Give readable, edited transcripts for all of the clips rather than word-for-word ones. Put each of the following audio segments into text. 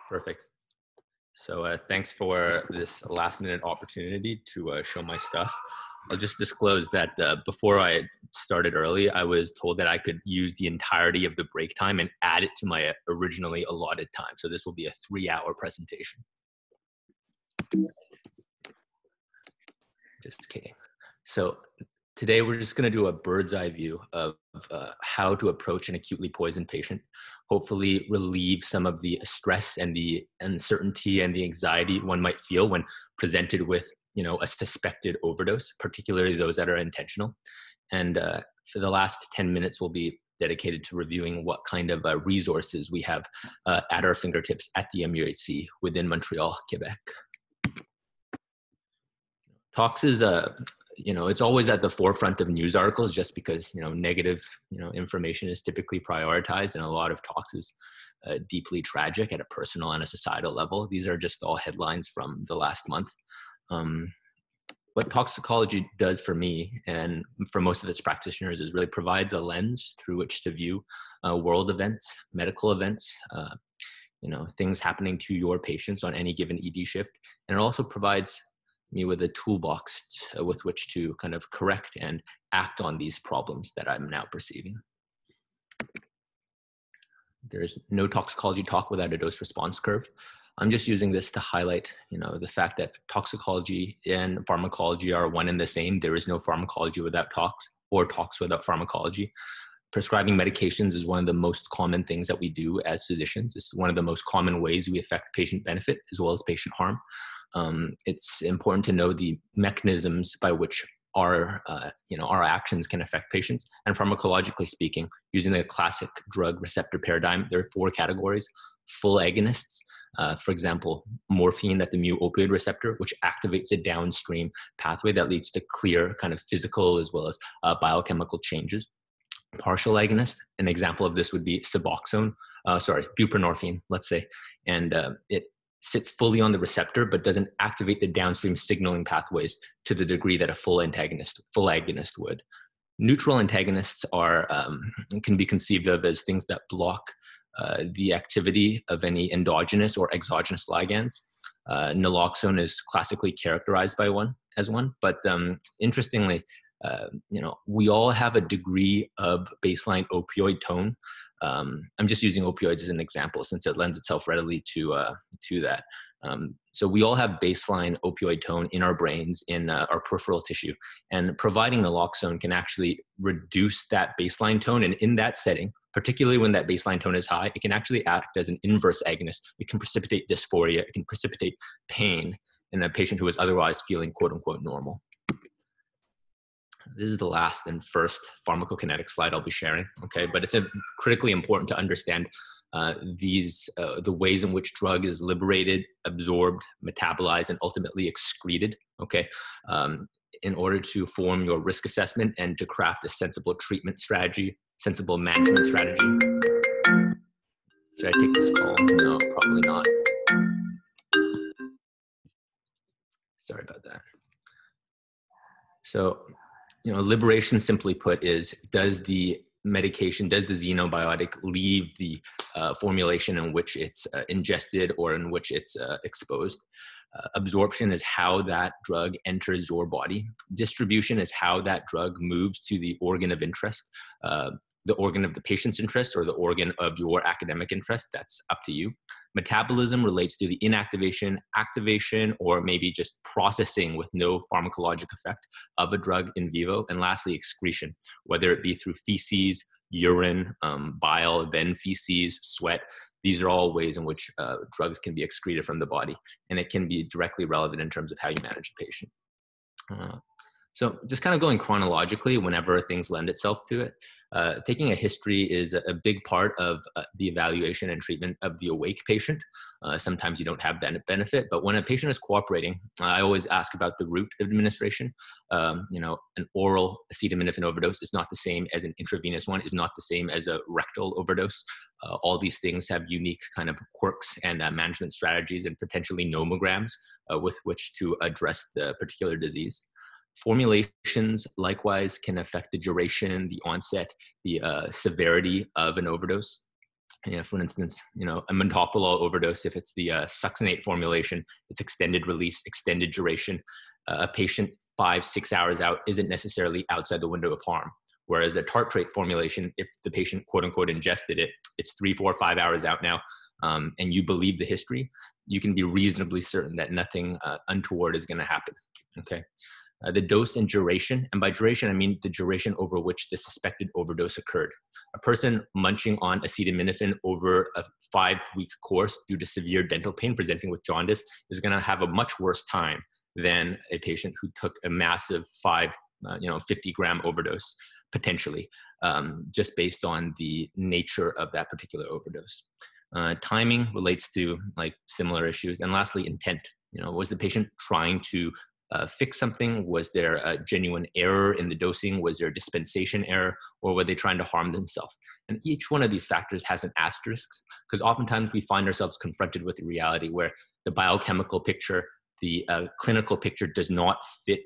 Perfect. So thanks for this last minute opportunity to show my stuff. I'll just disclose that before I started early, I was told that I could use the entirety of the break time and add it to my originally allotted time. So this will be a 3-hour presentation. Just kidding. So today we're just going to do a bird's eye view of how to approach an acutely poisoned patient, hopefully relieve some of the stress and the uncertainty and the anxiety one might feel when presented with, a suspected overdose, particularly those that are intentional. And for the last 10 minutes, we'll be dedicated to reviewing what kind of resources we have at our fingertips at the MUHC within Montreal, Quebec. Tox is it's always at the forefront of news articles just because, negative, information is typically prioritized, and a lot of tox is deeply tragic at a personal and a societal level. These are just all headlines from the last month. What toxicology does for me and for most of its practitioners is really provides a lens through which to view world events, medical events, things happening to your patients on any given ED shift. And it also provides me with a toolbox with which to kind of correct and act on these problems that I'm now perceiving. There's no toxicology talk without a dose response curve. I'm just using this to highlight, the fact that toxicology and pharmacology are one and the same. There is no pharmacology without tox or tox without pharmacology. Prescribing medications is one of the most common things that we do as physicians. It's one of the most common ways we affect patient benefit as well as patient harm. It's important to know the mechanisms by which our actions can affect patients. And pharmacologically speaking, using the classic drug receptor paradigm, there are 4 categories. Full agonists, for example, morphine at the mu opioid receptor, which activates a downstream pathway that leads to clear kind of physical as well as biochemical changes. Partial agonist, an example of this would be buprenorphine, let's say, and it sits fully on the receptor but doesn't activate the downstream signaling pathways to the degree that a full agonist would. Neutral antagonists can be conceived of as things that block the activity of any endogenous or exogenous ligands. Naloxone is classically characterized by one, but interestingly, we all have a degree of baseline opioid tone. I'm just using opioids as an example since it lends itself readily to that. So we all have baseline opioid tone in our brains, in our peripheral tissue, and providing naloxone can actually reduce that baseline tone. And in that setting, particularly when that baseline tone is high, it can actually act as an inverse agonist. It can precipitate dysphoria. It can precipitate pain in a patient who is otherwise feeling quote unquote normal. This is the last and first pharmacokinetic slide I'll be sharing, okay? But it's critically important to understand the ways in which drug is liberated, absorbed, metabolized, and ultimately excreted, okay? In order to form your risk assessment and to craft a sensible treatment strategy, sensible management strategy. Should I take this call? No, probably not. Sorry about that. So, liberation, simply put, is does the xenobiotic leave the formulation in which it's ingested or in which it's exposed? Absorption is how that drug enters your body. Distribution is how that drug moves to the organ of interest, the organ of the patient's interest or the organ of your academic interest. That's up to you. Metabolism relates to the inactivation, activation, or maybe just processing with no pharmacologic effect of a drug in vivo. And lastly, excretion, whether it be through feces, urine, bile, then feces, sweat. These are all ways in which drugs can be excreted from the body, and it can be directly relevant in terms of how you manage a patient. So just kind of going chronologically whenever things lend itself to it. Taking a history is a big part of the evaluation and treatment of the awake patient. Sometimes you don't have benefit, but when a patient is cooperating, I always ask about the route of administration. An oral acetaminophen overdose is not the same as an intravenous one, is not the same as a rectal overdose. All these things have unique kind of quirks and management strategies and potentially nomograms with which to address the particular disease. Formulations, likewise, can affect the duration, the onset, the severity of an overdose. Yeah, for instance, a metoprolol overdose, if it's the succinate formulation, it's extended release, extended duration. A patient 5-6 hours out isn't necessarily outside the window of harm. Whereas a tartrate formulation, if the patient quote unquote ingested it, it's 3, 4, 5 hours out now, and you believe the history, you can be reasonably certain that nothing untoward is going to happen. Okay. The dose and duration, and by duration, I mean the duration over which the suspected overdose occurred. A person munching on acetaminophen over a 5-week course due to severe dental pain presenting with jaundice is going to have a much worse time than a patient who took a massive 50-gram overdose, potentially, just based on the nature of that particular overdose. Timing relates to like similar issues. And lastly, intent. Was the patient trying to fix something? Was there a genuine error in the dosing? Was there a dispensation error? Or were they trying to harm themselves? And each one of these factors has an asterisk, because oftentimes we find ourselves confronted with the reality where the biochemical picture, the clinical picture does not fit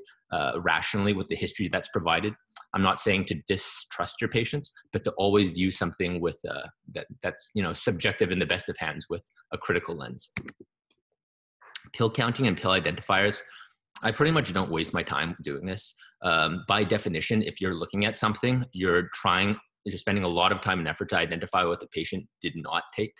rationally with the history that's provided. I'm not saying to distrust your patients, but to always view something with that's subjective in the best of hands with a critical lens. Pill counting and pill identifiers. I pretty much don't waste my time doing this. By definition, if you're looking at something, you're spending a lot of time and effort to identify what the patient did not take.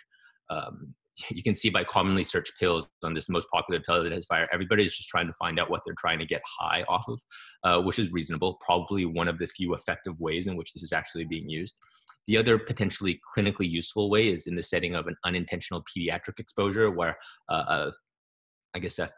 You can see by commonly searched pills on this most popular pill identifier, everybody's just trying to find out what they're trying to get high off of, which is reasonable, probably one of the few effective ways in which this is actually being used. The other potentially clinically useful way is in the setting of an unintentional pediatric exposure where a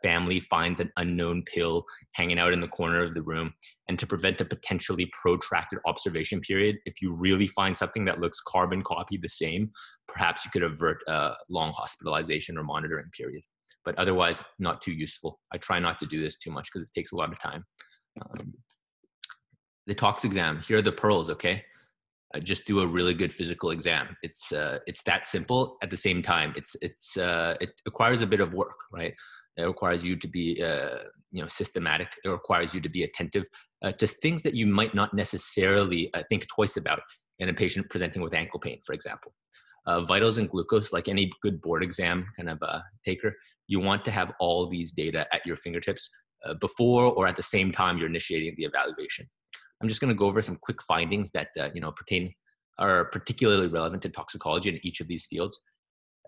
family finds an unknown pill hanging out in the corner of the room. And to prevent a potentially protracted observation period, if you really find something that looks carbon copy the same, perhaps you could avert a long hospitalization or monitoring period. But otherwise, not too useful. I try not to do this too much because it takes a lot of time. The tox exam, here are the pearls, okay? Just do a really good physical exam. It's that simple. At the same time, it requires a bit of work, right? It requires you to be, systematic. It requires you to be attentive to things that you might not necessarily think twice about in a patient presenting with ankle pain, for example. Vitals and glucose, like any good board exam kind of taker, you want to have all these data at your fingertips before or at the same time you're initiating the evaluation. I'm just going to go over some quick findings that are particularly relevant to toxicology in each of these fields.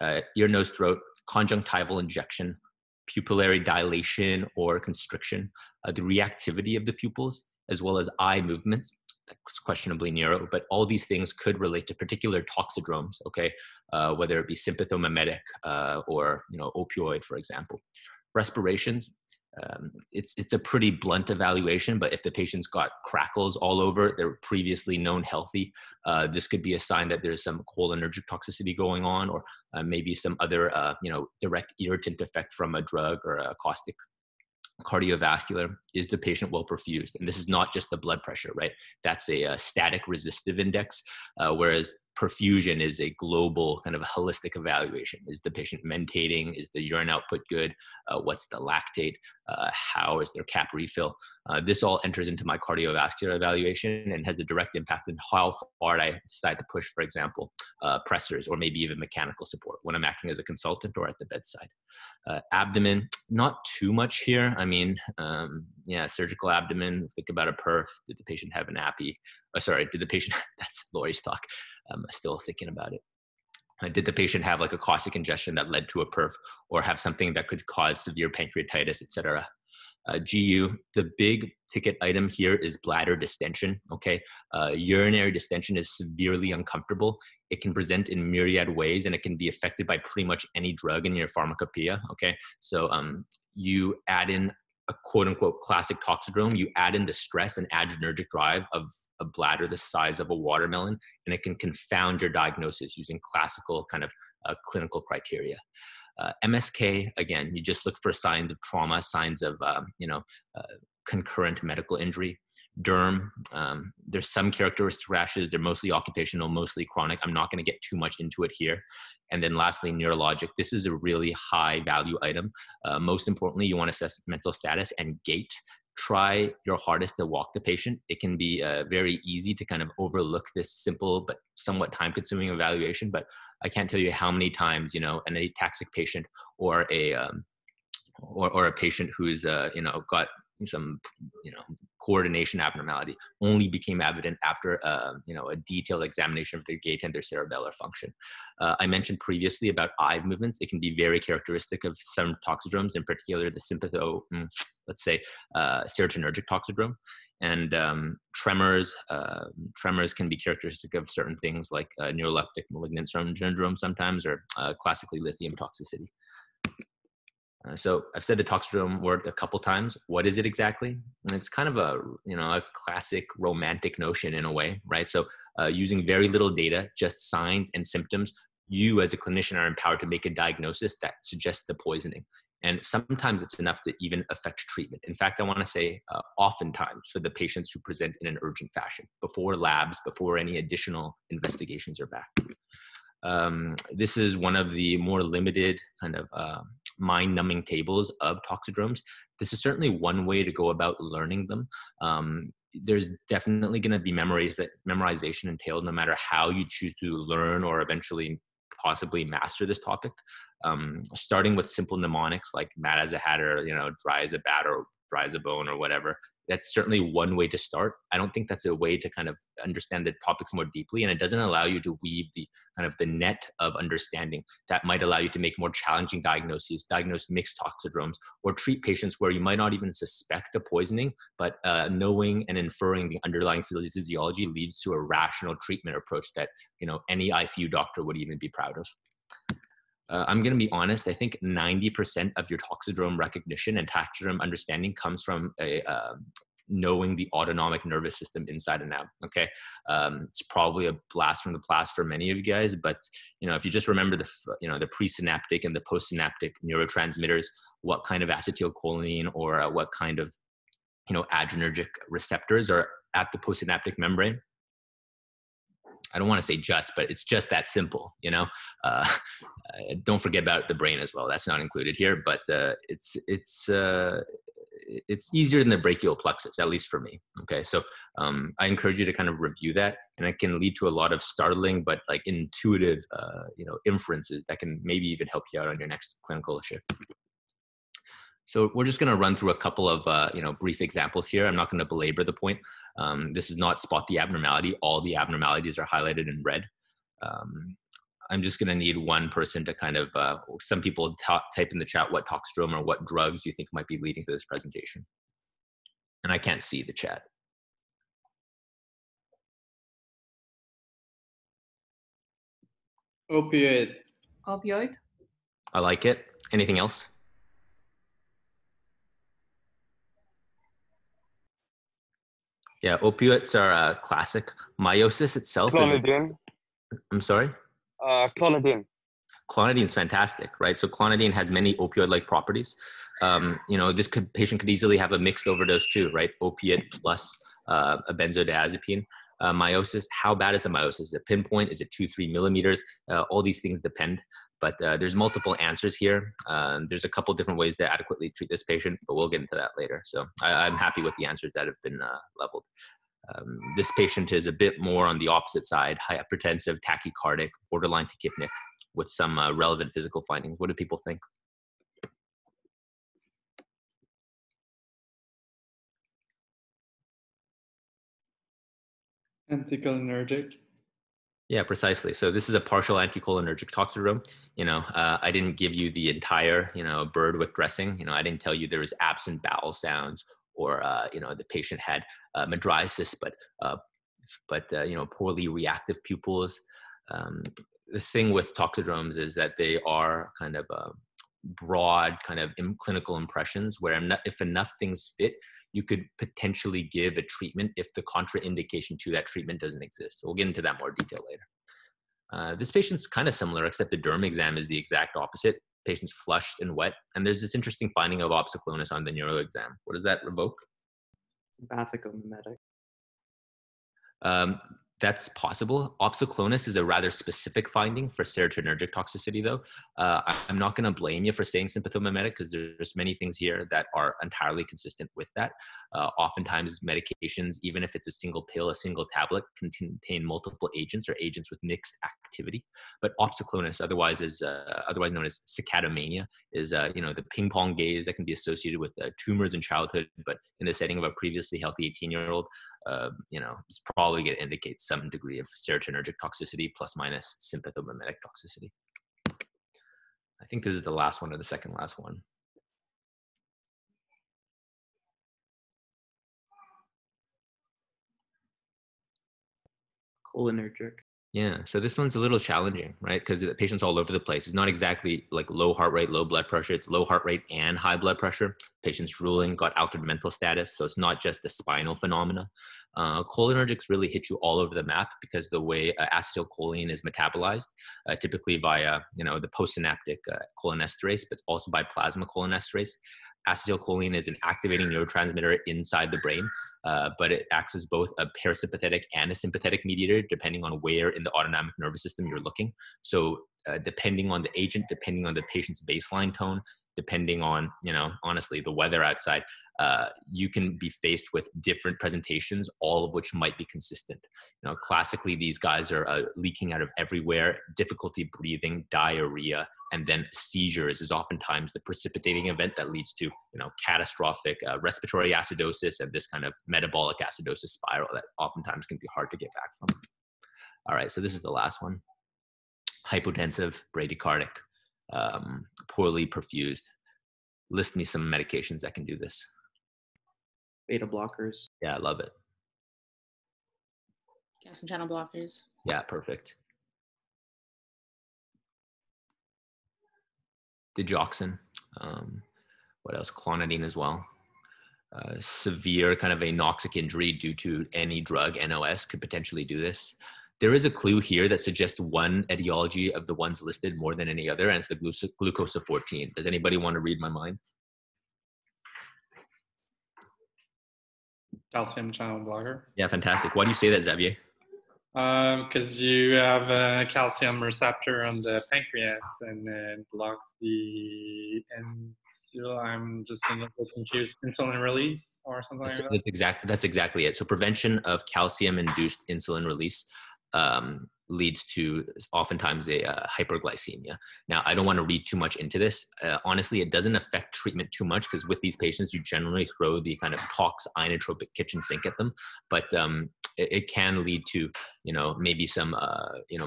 Ear, nose, throat, conjunctival injection, pupillary dilation or constriction, the reactivity of the pupils, as well as eye movements. That's questionably narrow, but all these things could relate to particular toxidromes, okay? Whether it be sympathomimetic or opioid, for example. Respirations, it's a pretty blunt evaluation, but if the patient's got crackles all over, they're previously known healthy, this could be a sign that there's some cholinergic toxicity going on, or maybe some other direct irritant effect from a drug or a caustic. Cardiovascular, is the patient well perfused? And this is not just the blood pressure, right? That's a static resistive index, whereas perfusion is a global kind of a holistic evaluation. Is the patient mentating? Is the urine output good? What's the lactate? How is their cap refill? This all enters into my cardiovascular evaluation and has a direct impact on how far I decide to push, for example, pressors or maybe even mechanical support when I'm acting as a consultant or at the bedside. Abdomen, not too much here. I mean, surgical abdomen, think about a perf. Did the patient have an appy? Did the patient, that's Lori's talk. I'm still thinking about it. Did the patient have like a caustic ingestion that led to a perf, or have something that could cause severe pancreatitis, etc.? GU, the big ticket item here is bladder distension, okay? Urinary distension is severely uncomfortable. It can present in myriad ways, and it can be affected by pretty much any drug in your pharmacopoeia, okay? So you add in a quote-unquote classic toxidrome, you add in the stress and adrenergic drive of a bladder the size of a watermelon, and it can confound your diagnosis using classical kind of clinical criteria. MSK, again, you just look for signs of trauma, signs of concurrent medical injury. Derm, there's some characteristic rashes. They're mostly occupational, mostly chronic. I'm not going to get too much into it here. And then lastly, neurologic. This is a really high value item. Most importantly, you want to assess mental status and gait. Try your hardest to walk the patient. It can be very easy to kind of overlook this simple but somewhat time-consuming evaluation, but I can't tell you how many times, an ataxic patient or or a patient who's got some coordination abnormality only became evident after a detailed examination of their gait and their cerebellar function. I mentioned previously about eye movements. It can be very characteristic of some toxidromes, in particular the serotonergic toxidrome. And tremors can be characteristic of certain things like neuroleptic malignant syndrome sometimes, or classically lithium toxicity. So I've said the toxidrome word a couple times. What is it exactly? And it's kind of a classic romantic notion in a way, right? So using very little data, just signs and symptoms, you as a clinician are empowered to make a diagnosis that suggests the poisoning. And sometimes it's enough to even affect treatment. In fact, I want to say oftentimes for the patients who present in an urgent fashion, before labs, before any additional investigations are back. This is one of the more limited kind of mind-numbing tables of toxidromes. This is certainly one way to go about learning them. There's definitely going to be memorization entailed no matter how you choose to learn or eventually possibly master this topic. Starting with simple mnemonics like mad as a hatter, dry as a bat, or dry as a bone, or whatever. That's certainly one way to start. I don't think that's a way to kind of understand the topics more deeply, and it doesn't allow you to weave the kind of the net of understanding that might allow you to make more challenging diagnoses, diagnose mixed toxidromes, or treat patients where you might not even suspect a poisoning, but knowing and inferring the underlying physiology leads to a rational treatment approach that any ICU doctor would even be proud of. I'm going to be honest, I think 90% of your toxidrome recognition and toxidrome understanding comes from knowing the autonomic nervous system inside and out, okay? It's probably a blast from the past for many of you guys, but if you just remember the presynaptic and the postsynaptic neurotransmitters, what kind of acetylcholine or what kind of adrenergic receptors are at the postsynaptic membrane. I don't want to say but it's just that simple, Don't forget about the brain as well. That's not included here, but it's easier than the brachial plexus, at least for me. Okay, so I encourage you to kind of review that, and it can lead to a lot of startling but like intuitive, inferences that can maybe even help you out on your next clinical shift. So we're just going to run through a couple of brief examples here. I'm not going to belabor the point. This is not spot the abnormality. All the abnormalities are highlighted in red. I'm just going to need one person to kind of, some people type in the chat what toxidrome or what drugs you think might be leading to this presentation. And I can't see the chat. Opioid. Opioid. I like it. Anything else? Yeah, opioids are classic. Meiosis itself Clonidine. I'm sorry? Clonidine. Clonidine is fantastic, right? So clonidine has many opioid-like properties. This patient could easily have a mixed overdose too, right? Opiate plus a benzodiazepine. Meiosis, how bad is the meiosis? Is it pinpoint? Is it 2-3 millimeters? All these things depend, but there's multiple answers here. There's a couple different ways to adequately treat this patient, but we'll get into that later. So I'm happy with the answers that have been leveled. This patient is a bit more on the opposite side, hypertensive, tachycardic, borderline tachypnic, with some relevant physical findings. What do people think? Anticholinergic. Yeah, precisely. So this is a partial anticholinergic toxidrome. I didn't give you the entire, bird with dressing. I didn't tell you there was absent bowel sounds or, the patient had mydriasis, but poorly reactive pupils. The thing with toxidromes is that they are kind of broad kind of clinical impressions where if enough things fit, you could potentially give a treatment if the contraindication to that treatment doesn't exist. So we'll get into that more detail later. This patient's kind of similar, except the derm exam is the exact opposite. Patient's flushed and wet. And there's this interesting finding of opsoclonus on the neuro exam. What does that revoke? Bathycomimetic. That's possible. Opsoclonus is a rather specific finding for serotonergic toxicity, though. I'm not going to blame you for saying sympathomimetic because there's many things here that are entirely consistent with that. Oftentimes, medications, even if it's a single pill, a single tablet, can contain multiple agents or agents with mixed activity. But opsoclonus, otherwise known as cicadomania, is the ping pong gaze that can be associated with tumors in childhood, but in the setting of a previously healthy 18-year-old. It's probably going to indicate some degree of serotonergic toxicity plus minus sympathomimetic toxicity. I think this is the last one or the second last one. Cholinergic. Yeah, so this one's a little challenging, right? Because the patient's all over the place. It's not exactly like low heart rate, low blood pressure. It's low heart rate and high blood pressure. Patient's drooling, got altered mental status. So it's not just the spinal phenomena. Cholinergics really hit you all over the map because the way acetylcholine is metabolized, typically via, the postsynaptic cholinesterase, but also by plasma cholinesterase. Acetylcholine is an activating neurotransmitter inside the brain, but it acts as both a parasympathetic and a sympathetic mediator, depending on where in the autonomic nervous system you're looking. So depending on the agent, depending on the patient's baseline tone, depending on, honestly, the weather outside, you can be faced with different presentations, all of which might be consistent. Classically, these guys are leaking out of everywhere, difficulty breathing, diarrhea, and then seizures is oftentimes the precipitating event that leads to, catastrophic respiratory acidosis and this kind of metabolic acidosis spiral that oftentimes can be hard to get back from. All right, so this is the last one. Hypotensive, bradycardic, poorly perfused. List me some medications that can do this. Beta blockers. Yeah, I love it. Calcium channel blockers. Yeah, perfect. Digoxin. What else? Clonidine as well. Severe kind of anoxic injury due to any drug, NOS, could potentially do this. There is a clue here that suggests one etiology of the ones listed more than any other, and it's the glucosa-14. Does anybody want to read my mind? Calcium channel blocker. Yeah, fantastic. Why do you say that, Xavier? Because you have a calcium receptor on the pancreas and it blocks the I'm just a little confused, insulin release or something like that. That's exactly it. So prevention of calcium-induced insulin release leads to oftentimes a hyperglycemia. Now, I don't want to read too much into this. Honestly, it doesn't affect treatment too much because with these patients, you generally throw the kind of tox inotropic kitchen sink at them. But it can lead to, maybe some,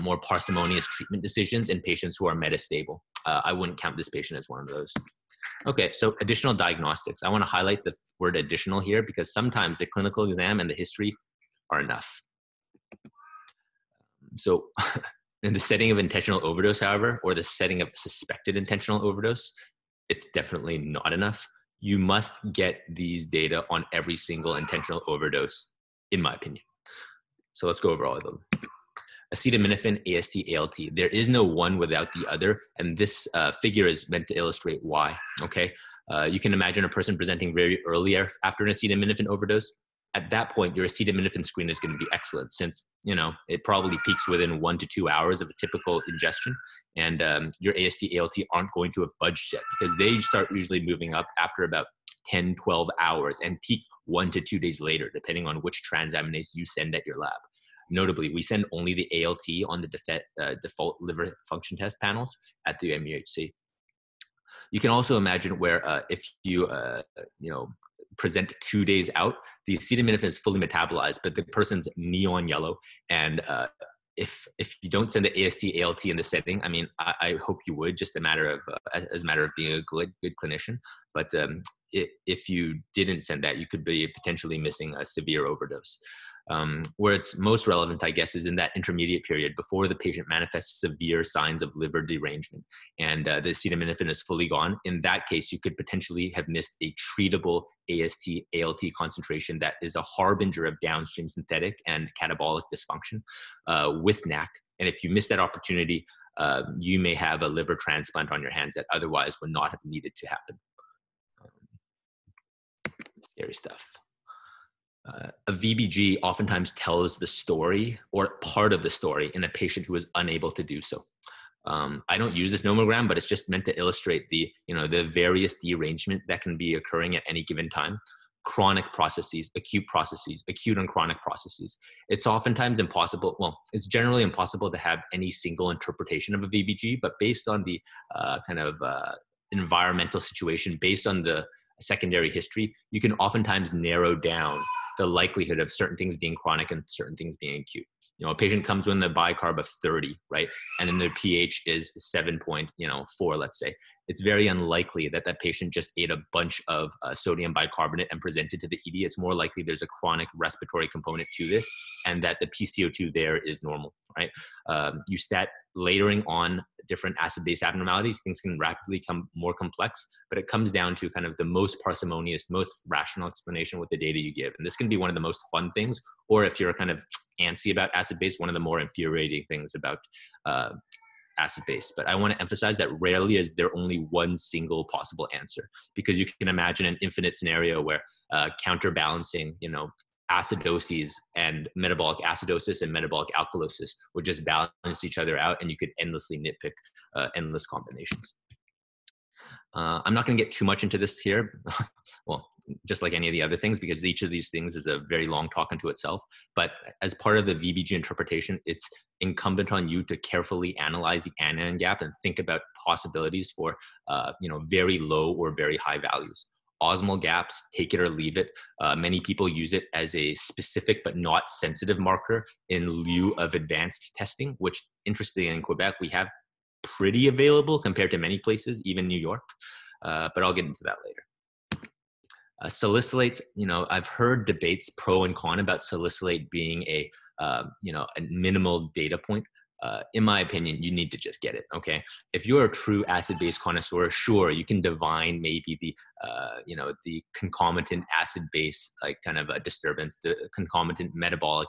more parsimonious treatment decisions in patients who are metastable. I wouldn't count this patient as one of those. Okay, so additional diagnostics. I want to highlight the word additional here because sometimes the clinical exam and the history are enough. So in the setting of intentional overdose, however, or the setting of suspected intentional overdose, it's definitely not enough. You must get these data on every single intentional overdose, in my opinion. So let's go over all of them. Acetaminophen, AST, ALT. There is no one without the other, and this figure is meant to illustrate why, okay? You can imagine a person presenting very early after an acetaminophen overdose. At that point, your acetaminophen screen is going to be excellent since, it probably peaks within 1 to 2 hours of a typical ingestion. And your AST, ALT aren't going to have budged yet because they start usually moving up after about 10, 12 hours and peak 1 to 2 days later, depending on which transaminase you send at your lab. Notably, we send only the ALT on the default liver function test panels at the MUHC. You can also imagine where if you, present 2 days out, the acetaminophen is fully metabolized, but the person's neon yellow. And if you don't send the AST, ALT in the setting, I mean, I hope you would, just as a matter of being a good clinician. But if you didn't send that, you could be potentially missing a severe overdose. Where it's most relevant, I guess, is in that intermediate period before the patient manifests severe signs of liver derangement and the acetaminophen is fully gone. In that case, you could potentially have missed a treatable AST, ALT concentration that is a harbinger of downstream synthetic and catabolic dysfunction with NAC. And if you miss that opportunity, you may have a liver transplant on your hands that otherwise would not have needed to happen. Scary stuff. A VBG oftentimes tells the story or part of the story in a patient who is unable to do so. I don't use this nomogram, but it's just meant to illustrate the various derangement that can be occurring at any given time. Chronic processes, acute and chronic processes. It's oftentimes impossible, well, it's generally impossible to have any single interpretation of a VBG, but based on the environmental situation, based on the secondary history, you can oftentimes narrow down the likelihood of certain things being chronic and certain things being acute. A patient comes with a bicarb of 30, right? And then their pH is 7.4, let's say. It's very unlikely that that patient just ate a bunch of sodium bicarbonate and presented to the ED. It's more likely there's a chronic respiratory component to this and that the PCO2 there is normal, right? You start layering on different acid-base abnormalities, things can rapidly become more complex, but it comes down to kind of the most parsimonious, most rational explanation with the data you give. And this can be one of the most fun things, or if you're kind of antsy about acid-base, one of the more infuriating things about acid-base. But I want to emphasize that rarely is there only one single possible answer, because you can imagine an infinite scenario where counterbalancing, acidoses and metabolic acidosis and metabolic alkalosis would just balance each other out, and you could endlessly nitpick endless combinations. I'm not going to get too much into this here, well, just like any of the other things, because each of these things is a very long talk unto itself. But as part of the VBG interpretation, it's incumbent on you to carefully analyze the anion gap and think about possibilities for, very low or very high values. Osmolar gaps, take it or leave it. Many people use it as a specific but not sensitive marker in lieu of advanced testing, which interestingly in Quebec, we have pretty available compared to many places, even New York. But I'll get into that later. Salicylates, I've heard debates pro and con about salicylate being a minimal data point. In my opinion, you need to just get it, okay? If you're a true acid-base connoisseur, sure, you can divine maybe the concomitant acid-base, like kind of a disturbance, the concomitant metabolic,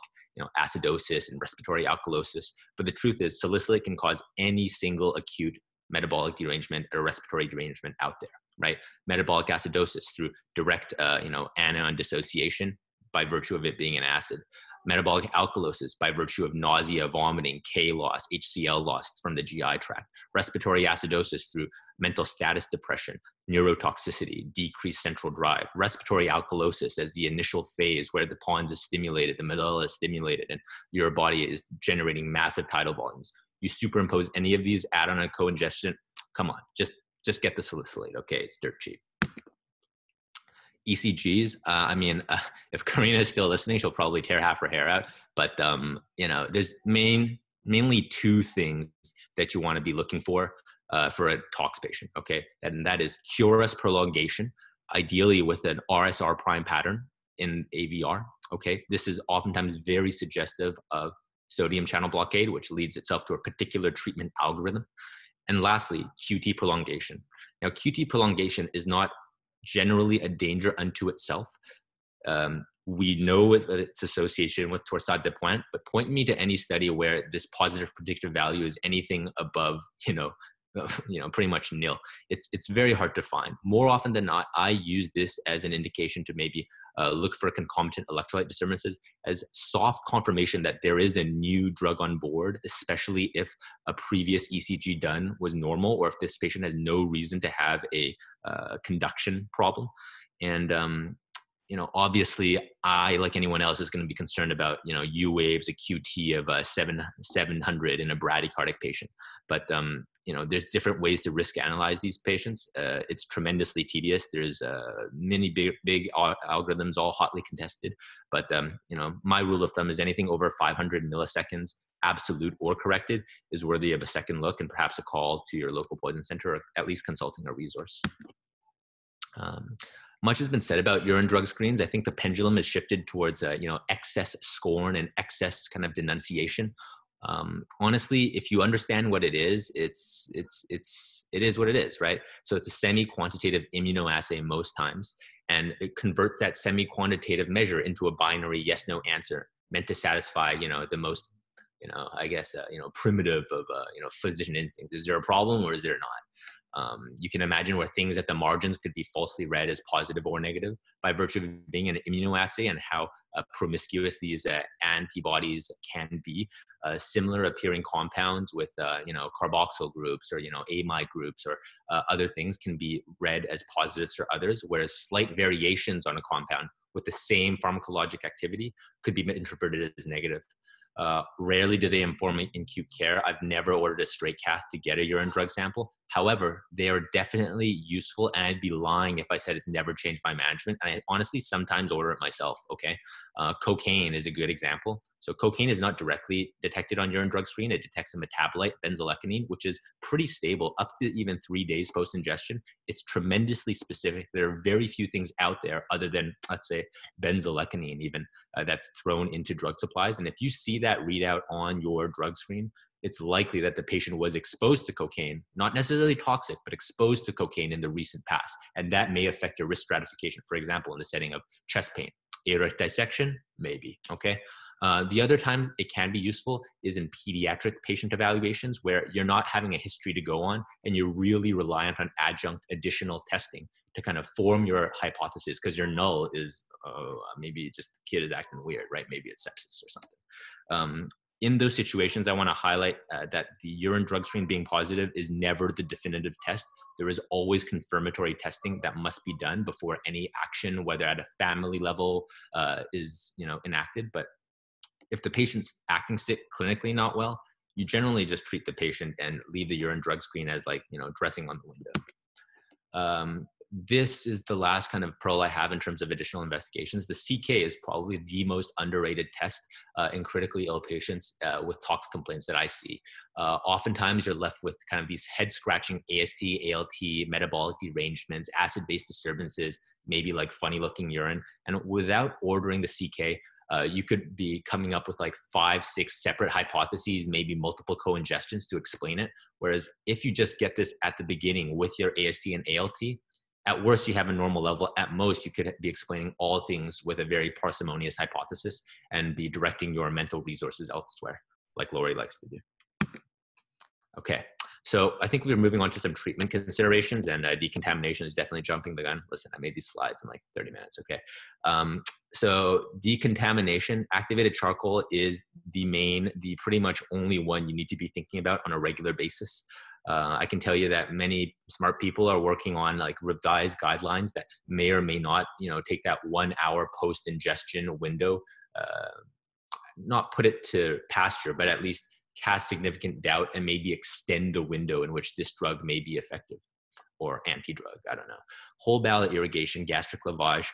acidosis and respiratory alkalosis. But the truth is salicylate can cause any single acute metabolic derangement or respiratory derangement out there, right? Metabolic acidosis through direct, anion dissociation by virtue of it being an acid. Metabolic alkalosis by virtue of nausea, vomiting, K loss, HCl loss from the GI tract. Respiratory acidosis through mental status depression, neurotoxicity, decreased central drive. Respiratory alkalosis as the initial phase where the pons is stimulated, the medulla is stimulated, and your body is generating massive tidal volumes. You superimpose any of these, add on a co-ingestion, come on, just get the salicylate, okay? It's dirt cheap. ECGs, if Karina is still listening, she'll probably tear half her hair out. But, there's mainly two things that you want to be looking for a tox patient, okay? And that is QRS prolongation, ideally with an RSR prime pattern in AVR, okay? This is oftentimes very suggestive of sodium channel blockade, which leads itself to a particular treatment algorithm. And lastly, QT prolongation. Now, QT prolongation is not generally a danger unto itself. We know its association with torsade de pointe, but point me to any study where this positive predictive value is anything above, pretty much nil. It's very hard to find. More often than not, I use this as an indication to maybe look for concomitant electrolyte disturbances as soft confirmation that there is a new drug on board, especially if a previous ECG done was normal or if this patient has no reason to have a conduction problem. And obviously I, like anyone else, is going to be concerned about, U waves, a QT of 700 in a bradycardic patient. But, there's different ways to risk analyze these patients. It's tremendously tedious. There's many big algorithms, all hotly contested. But, my rule of thumb is anything over 500 milliseconds, absolute or corrected, is worthy of a second look and perhaps a call to your local poison center, or at least consulting a resource. Much has been said about urine drug screens. I think the pendulum has shifted towards, excess scorn and excess kind of denunciation. Honestly, if you understand what it is, it is what it is, right? So it's a semi-quantitative immunoassay most times, and it converts that semi-quantitative measure into a binary yes/no answer meant to satisfy, the most, primitive of, physician instincts. Is there a problem or is there not? You can imagine where things at the margins could be falsely read as positive or negative by virtue of being an immunoassay, and how promiscuous these antibodies can be. Similar appearing compounds with carboxyl groups, or amide groups, or other things can be read as positives for others, whereas slight variations on a compound with the same pharmacologic activity could be interpreted as negative. Rarely do they inform in acute care. I've never ordered a straight cath to get a urine drug sample. However, they are definitely useful, and I'd be lying if I said it's never changed my management. And I honestly sometimes order it myself, okay? Cocaine is a good example. So cocaine is not directly detected on urine drug screen. It detects a metabolite, benzoylecgonine, which is pretty stable up to even 3 days post-ingestion. It's tremendously specific. There are very few things out there other than, let's say, benzoylecgonine even, that's thrown into drug supplies. And if you see that readout on your drug screen, it's likely that the patient was exposed to cocaine, not necessarily toxic, but exposed to cocaine in the recent past. And that may affect your risk stratification, for example, in the setting of chest pain. Aortic dissection, maybe, okay? The other time it can be useful is in pediatric patient evaluations, where you're not having a history to go on and you're really reliant on adjunct additional testing to kind of form your hypothesis, because your null is maybe just the kid is acting weird, right? Maybe it's sepsis or something. In those situations, I want to highlight that the urine drug screen being positive is never the definitive test. There is always confirmatory testing that must be done before any action, whether at a family level, is enacted. But if the patient's acting sick, clinically not well, you generally just treat the patient and leave the urine drug screen as dressing on the window. This is the last kind of pearl I have in terms of additional investigations. The CK is probably the most underrated test in critically ill patients with tox complaints that I see. Oftentimes you're left with kind of these head scratching AST, ALT, metabolic derangements, acid-base disturbances, maybe like funny looking urine. And without ordering the CK, you could be coming up with like 5, 6 separate hypotheses, maybe multiple co-ingestions to explain it. Whereas if you just get this at the beginning with your AST and ALT, at worst, you have a normal level. At most, you could be explaining all things with a very parsimonious hypothesis and be directing your mental resources elsewhere, like Lori likes to do. Okay, so I think we're moving on to some treatment considerations, and decontamination is definitely jumping the gun. Listen, I made these slides in like 30 minutes, okay? So decontamination, activated charcoal is the pretty much only one you need to be thinking about on a regular basis. I can tell you that many smart people are working on like revised guidelines that may or may not, take that 1 hour post-ingestion window, not put it to pasture, but at least cast significant doubt and maybe extend the window in which this drug may be effective, or anti-drug, I don't know. Whole bowel irrigation, gastric lavage.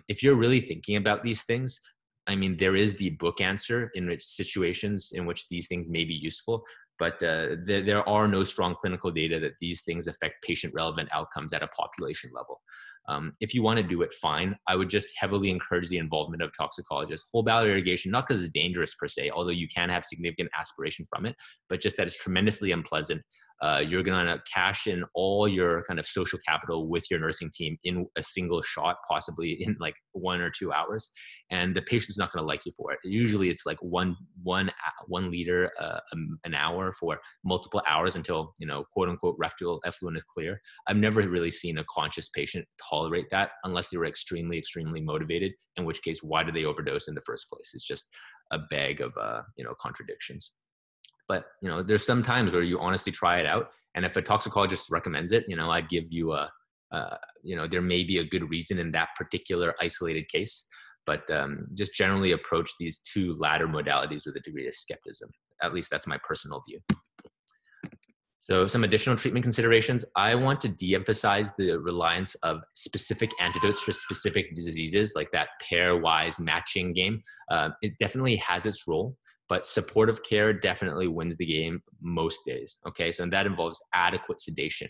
If you're really thinking about these things, I mean, there is the book answer in which situations in which these things may be useful, but there are no strong clinical data that these things affect patient-relevant outcomes at a population level. If you want to do it, fine. I would just heavily encourage the involvement of toxicologists. Whole bowel irrigation, not because it's dangerous per se, although you can have significant aspiration from it, but just that it's tremendously unpleasant. You're going to cash in all your kind of social capital with your nursing team in a single shot, possibly in like 1 or 2 hours, and the patient's not going to like you for it. Usually it's like one liter an hour for multiple hours until, quote unquote, rectal effluent is clear. I've never really seen a conscious patient tolerate that unless they were extremely, extremely motivated, in which case, why did they overdose in the first place? It's just a bag of, contradictions. But, there's some times where you honestly try it out. And if a toxicologist recommends it, I'd give you there may be a good reason in that particular isolated case, but just generally approach these two latter modalities with a degree of skepticism. At least that's my personal view. So some additional treatment considerations. I want to de-emphasize the reliance of specific antidotes for specific diseases, like that pairwise matching game. It definitely has its role, but supportive care definitely wins the game most days, okay? So that involves adequate sedation,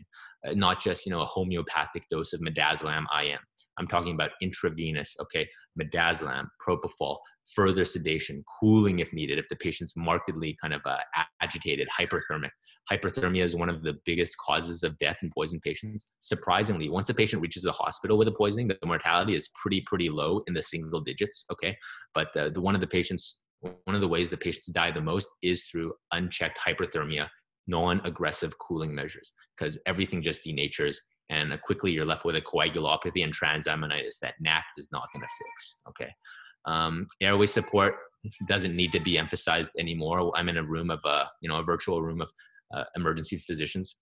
not just, a homeopathic dose of midazolam IM. I'm talking about intravenous, okay? Midazolam, propofol, further sedation, cooling if needed, if the patient's markedly kind of agitated, hyperthermic. Hyperthermia is one of the biggest causes of death in poison patients. Surprisingly, once a patient reaches the hospital with a poisoning, the mortality is pretty low in the single digits, okay? But one of the ways the patients die the most is through unchecked hyperthermia non-aggressive cooling measures, because everything just denatures, and quickly you're left with a coagulopathy and transaminitis that NAC is not going to fix. Okay. Airway support doesn't need to be emphasized anymore. I'm in a room of a virtual room of emergency physicians.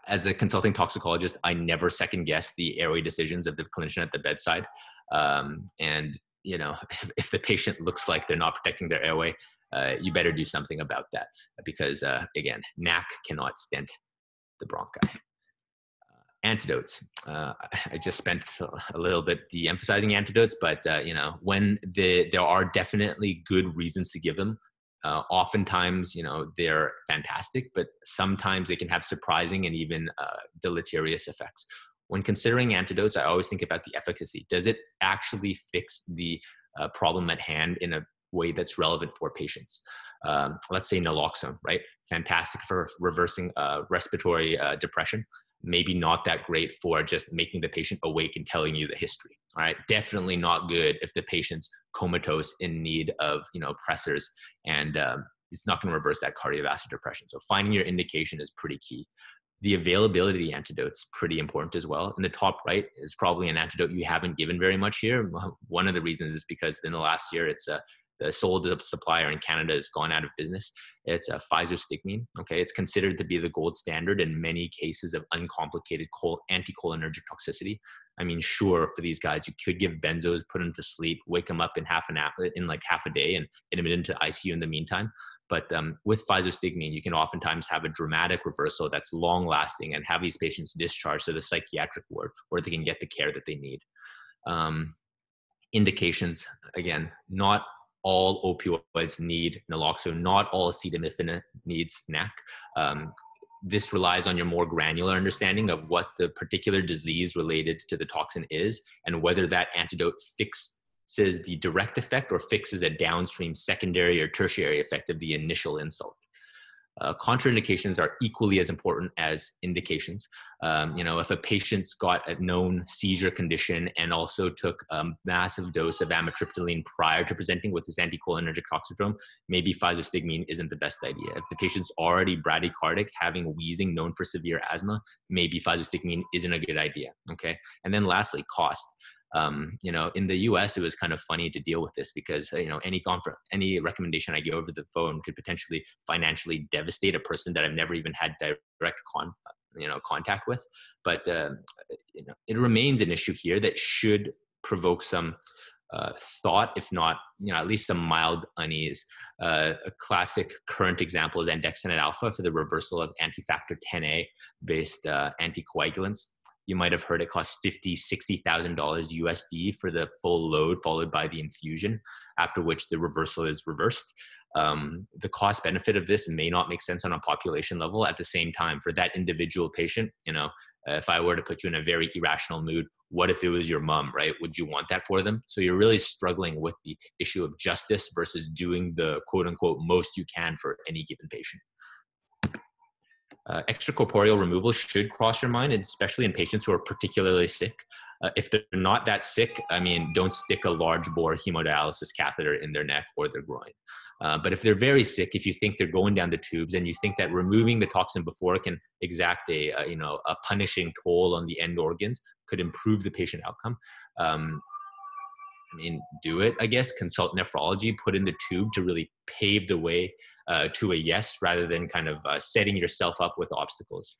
As a consulting toxicologist, I never second guess the airway decisions of the clinician at the bedside. And if the patient looks like they're not protecting their airway, you better do something about that, because again, NAC cannot stent the bronchi. Antidotes. I just spent a little bit de-emphasizing antidotes, but when there are definitely good reasons to give them. Oftentimes, they're fantastic, but sometimes they can have surprising and even deleterious effects. When considering antidotes, I always think about the efficacy. Does it actually fix the problem at hand in a way that's relevant for patients? Let's say naloxone, right? Fantastic for reversing respiratory depression. Maybe not that great for just making the patient awake and telling you the history. All right, definitely not good if the patient's comatose in need of pressors, and it's not going to reverse that cardiovascular depression. So finding your indication is pretty key. The availability of the antidotes pretty important as well. In the top right is probably an antidote you haven't given very much here. One of the reasons is because in the last year the sole supplier in Canada has gone out of business. It's a physostigmine. Okay, it's considered to be the gold standard in many cases of uncomplicated anticholinergic toxicity. I mean, sure, for these guys, you could give benzos, put them to sleep, wake them up in half a day, and admit them to ICU in the meantime. But with physostigmine, you can oftentimes have a dramatic reversal that's long-lasting and have these patients discharged to the psychiatric ward where they can get the care that they need. Indications, again, not all opioids need naloxone, not all acetaminophen needs NAC. This relies on your more granular understanding of what the particular disease related to the toxin is and whether that antidote fixes the direct effect or fixes a downstream secondary or tertiary effect of the initial insult. Contraindications are equally as important as indications. If a patient's got a known seizure condition and also took a massive dose of amitriptyline prior to presenting with this anticholinergic toxidrome, maybe physostigmine isn't the best idea. If the patient's already bradycardic, having wheezing, known for severe asthma, maybe physostigmine isn't a good idea. Okay, and then lastly, cost. In the US, it was kind of funny to deal with this because, any recommendation I give over the phone could potentially financially devastate a person that I've never even had direct contact with. But, it remains an issue here that should provoke some thought, if not, at least some mild unease. A classic current example is andexanet alpha for the reversal of antifactor 10A based anticoagulants. You might have heard it costs $50,000, $60,000 USD for the full load, followed by the infusion, after which the reversal is reversed. The cost benefit of this may not make sense on a population level. At the same time, for that individual patient, if I were to put you in a very irrational mood, what if it was your mom, right? Would you want that for them? So you're really struggling with the issue of justice versus doing the quote unquote most you can for any given patient. Extracorporeal removal should cross your mind, especially in patients who are particularly sick. If they're not that sick, don't stick a large bore hemodialysis catheter in their neck or their groin. But if they're very sick, if you think they're going down the tubes and you think that removing the toxin before it can exact a punishing toll on the end organs could improve the patient outcome, do it, I guess. Consult nephrology, put in the tube to really pave the way to a yes, rather than kind of setting yourself up with obstacles.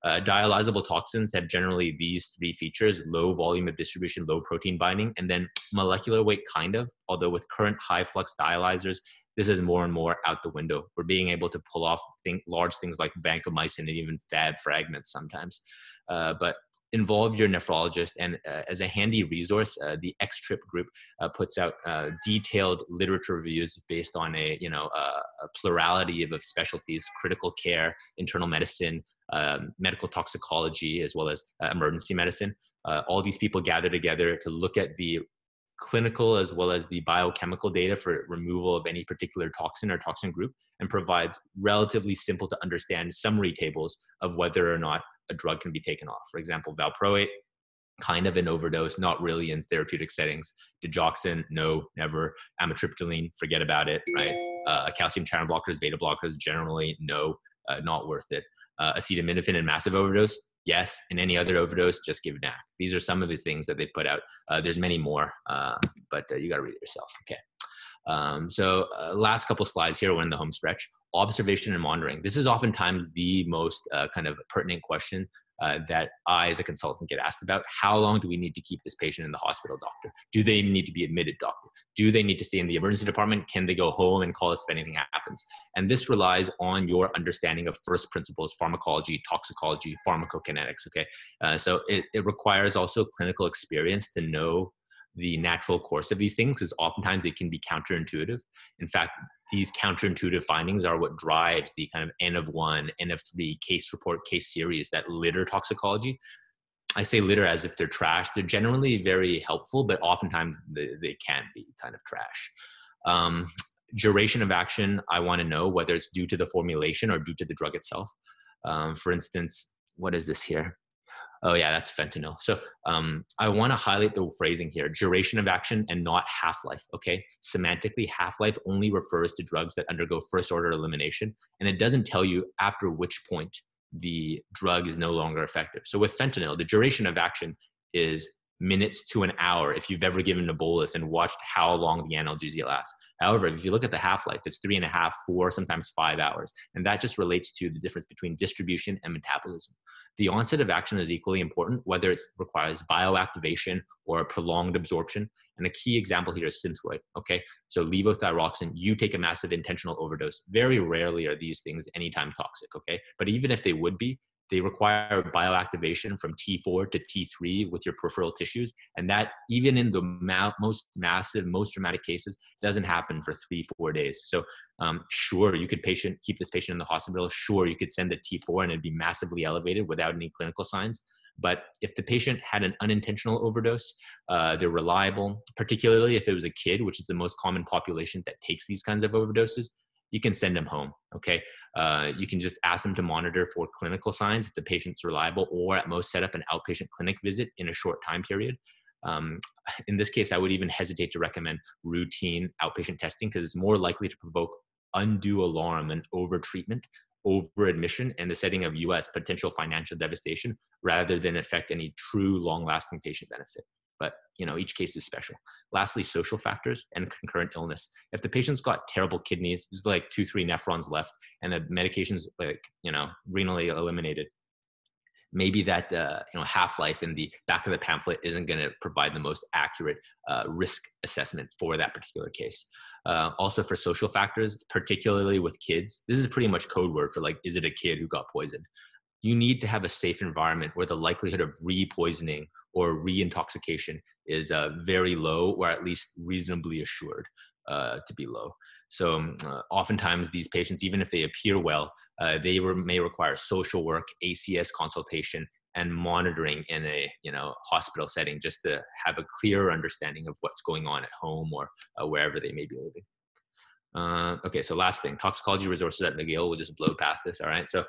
Dialyzable toxins have generally these three features: low volume of distribution, low protein binding, and then molecular weight, kind of. Although with current high flux dialyzers, this is more and more out the window. We're being able to pull off large things like vancomycin and even Fab fragments sometimes. But involve your nephrologist, and as a handy resource, the XTRIP group puts out detailed literature reviews based on a plurality of specialties: critical care, internal medicine, medical toxicology, as well as emergency medicine. All these people gather together to look at the clinical as well as the biochemical data for removal of any particular toxin or toxin group, and provides relatively simple to understand summary tables of whether or not a drug can be taken off. For example, valproate, kind of an overdose, not really in therapeutic settings. Digoxin, no, never. Amitriptyline, forget about it, right? Calcium channel blockers, beta blockers, generally no. not worth it. Acetaminophen and massive overdose, yes. And any other overdose, just give NAC. These are some of the things that they've put out. There's many more, but you got to read it yourself. Okay. Last couple slides here, we're in the home stretch. Observation and monitoring. This is oftentimes the most kind of pertinent question that I, as a consultant, get asked about. How long do we need to keep this patient in the hospital, doctor? Do they need to be admitted, doctor? Do they need to stay in the emergency department? Can they go home and call us if anything happens? And this relies on your understanding of first principles, pharmacology, toxicology, pharmacokinetics, okay? So it requires also clinical experience to know the natural course of these things, because oftentimes they can be counterintuitive. In fact, these counterintuitive findings are what drives the kind of N of 1, N of 3 case report, case series that litter toxicology. I say litter as if they're trash. They're generally very helpful, but oftentimes they can be kind of trash. Duration of action, I want to know whether it's due to the formulation or due to the drug itself. For instance, what is this here? Oh yeah, that's fentanyl. So I want to highlight the phrasing here, duration of action and not half-life, okay? Semantically, half-life only refers to drugs that undergo first-order elimination, and it doesn't tell you after which point the drug is no longer effective. So with fentanyl, the duration of action is minutes to an hour if you've ever given a bolus and watched how long the analgesia lasts. However, if you look at the half-life, it's 3.5, 4, sometimes 5 hours. And that just relates to the difference between distribution and metabolism. The onset of action is equally important, whether it requires bioactivation or prolonged absorption. And a key example here is Synthroid, okay? So levothyroxine, you take a massive intentional overdose. Very rarely are these things anytime toxic, okay? But even if they would be, they require bioactivation from T4 to T3 with your peripheral tissues. And that, even in the most massive, most dramatic cases, doesn't happen for 3-4 days. So sure, you could keep this patient in the hospital. Sure, you could send a T4 and it'd be massively elevated without any clinical signs. But if the patient had an unintentional overdose, they're reliable, particularly if it was a kid, which is the most common population that takes these kinds of overdoses, you can send them home, okay? You can just ask them to monitor for clinical signs if the patient's reliable, or at most set up an outpatient clinic visit in a short time period. In this case, I would even hesitate to recommend routine outpatient testing because it's more likely to provoke undue alarm and over-treatment, over-admission, and the setting of US potential financial devastation rather than affect any true long-lasting patient benefit. But, you know, each case is special. Lastly, social factors and concurrent illness. If the patient's got terrible kidneys, there's like 2-3 nephrons left, and the medication's like, you know, renally eliminated, maybe that, you know, half-life in the back of the pamphlet isn't going to provide the most accurate risk assessment for that particular case. Also for social factors, particularly with kids, this is pretty much code word for like, is it a kid who got poisoned? You need to have a safe environment where the likelihood of re-poisoning or re-intoxication is very low, or at least reasonably assured to be low. So oftentimes these patients, even if they appear well, they may require social work, ACS consultation, and monitoring in a hospital setting just to have a clearer understanding of what's going on at home or wherever they may be living. Okay, so last thing, toxicology resources at McGill. We'll just blow past this, all right? So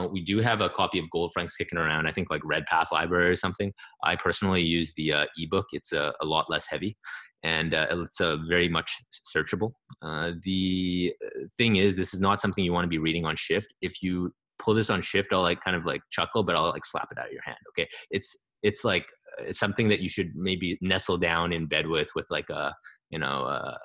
we do have a copy of Goldfrank's kicking around, I think like Redpath Library or something. I personally use the ebook. It's a lot less heavy, and it's very much searchable. The thing is, this is not something you want to be reading on shift. If you pull this on shift, I'll like kind of like chuckle, but I'll like slap it out of your hand, okay? It's like, it's something that you should maybe nestle down in bed with like a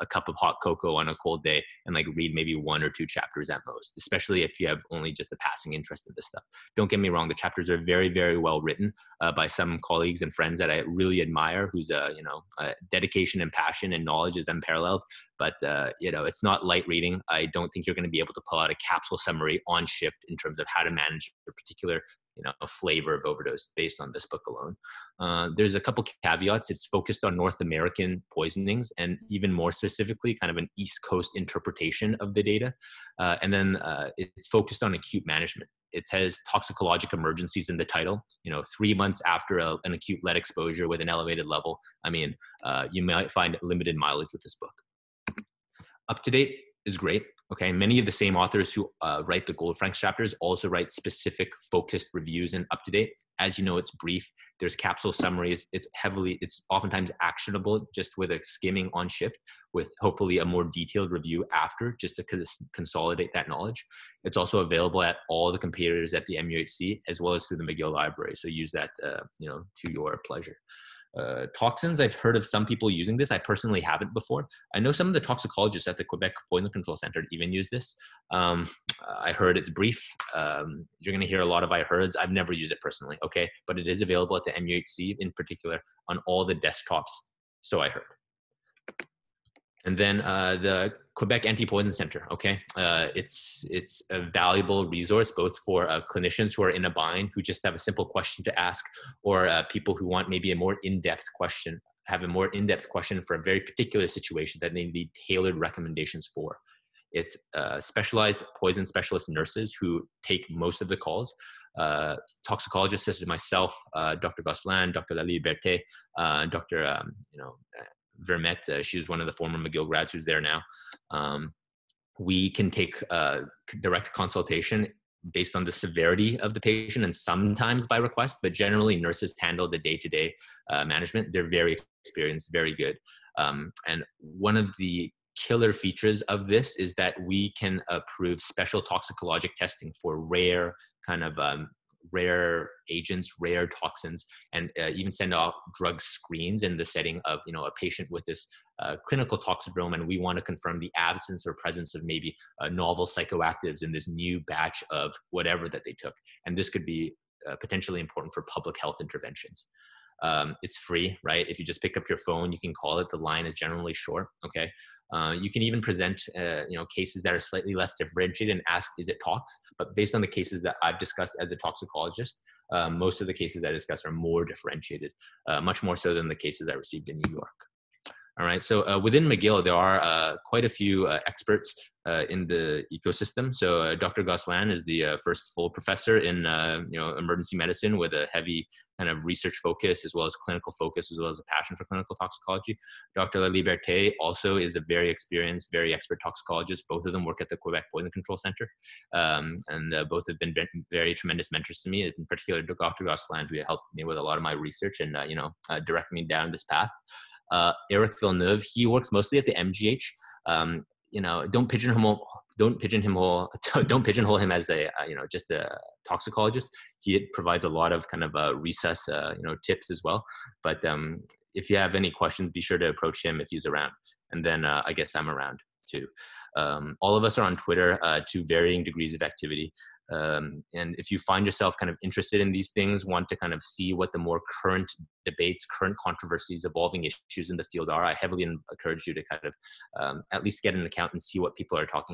cup of hot cocoa on a cold day and like read maybe 1 or 2 chapters at most, especially if you have only just a passing interest in this stuff. Don't get me wrong. The chapters are very, very well written by some colleagues and friends that I really admire, whose, dedication and passion and knowledge is unparalleled. But, it's not light reading. I don't think you're going to be able to pull out a capsule summary on shift in terms of how to manage a particular a flavor of overdose based on this book alone. There's a couple caveats. It's focused on North American poisonings and even more specifically kind of an East Coast interpretation of the data. And then it's focused on acute management. It has toxicologic emergencies in the title, 3 months after an acute lead exposure with an elevated level. I mean, you might find limited mileage with this book. Up to date is great. Okay, many of the same authors who write the Gold Franks chapters also write specific focused reviews and up to date. As you know, it's brief. There's capsule summaries. It's oftentimes actionable just with a skimming on shift with hopefully a more detailed review after just to consolidate that knowledge. It's also available at all the computers at the MUHC as well as through the McGill library. So use that, to your pleasure. Toxins, I've heard of some people using this. I personally haven't before. I know some of the toxicologists at the Quebec Poison Control Center even use this. I heard it's brief. You're going to hear a lot of I heards. I've never used it personally, okay? But it is available at the MUHC in particular on all the desktops, so I heard. And then the Quebec Antipoison Center, okay? It's a valuable resource both for clinicians who are in a bind, who just have a simple question to ask, or people who want maybe a more in-depth question, have a more in-depth question for a very particular situation that they need tailored recommendations for. It's specialized poison specialist nurses who take most of the calls. Toxicologists such as myself, Dr. Gosselin, Dr. Laliberté, Dr. Vermette, she's one of the former McGill grads who's there now. We can take direct consultation based on the severity of the patient and sometimes by request, but generally nurses handle the day-to-day management. They're very experienced, very good. And one of the killer features of this is that we can approve special toxicologic testing for rare rare agents, rare toxins, and even send out drug screens in the setting of a patient with this clinical toxidrome, and we want to confirm the absence or presence of maybe novel psychoactives in this new batch of whatever that they took. And this could be potentially important for public health interventions. It's free, right? If you just pick up your phone, you can call it. The line is generally short, okay? You can even present, cases that are slightly less differentiated and ask, is it tox? But based on the cases that I've discussed as a toxicologist, most of the cases I discuss are more differentiated, much more so than the cases I received in New York. All right, so within McGill, there are quite a few experts in the ecosystem. So Dr. Gosselin is the first full professor in emergency medicine with a heavy kind of research focus as well as clinical focus, as well as a passion for clinical toxicology. Dr. Laliberté also is a very experienced, very expert toxicologist. Both of them work at the Quebec Poison Control Center, and both have been very tremendous mentors to me. In particular, Dr. Gosselin, who helped me with a lot of my research and direct me down this path. Eric Villeneuve, he works mostly at the MGH. Don't pigeonhole him as a just a toxicologist. He provides a lot of kind of recess tips as well. But if you have any questions, be sure to approach him if he's around. And then I guess I'm around too. All of us are on Twitter to varying degrees of activity. And if you find yourself kind of interested in these things, want to kind of see what the more current debates, current controversies, evolving issues in the field are, I heavily encourage you to kind of at least get an account and see what people are talking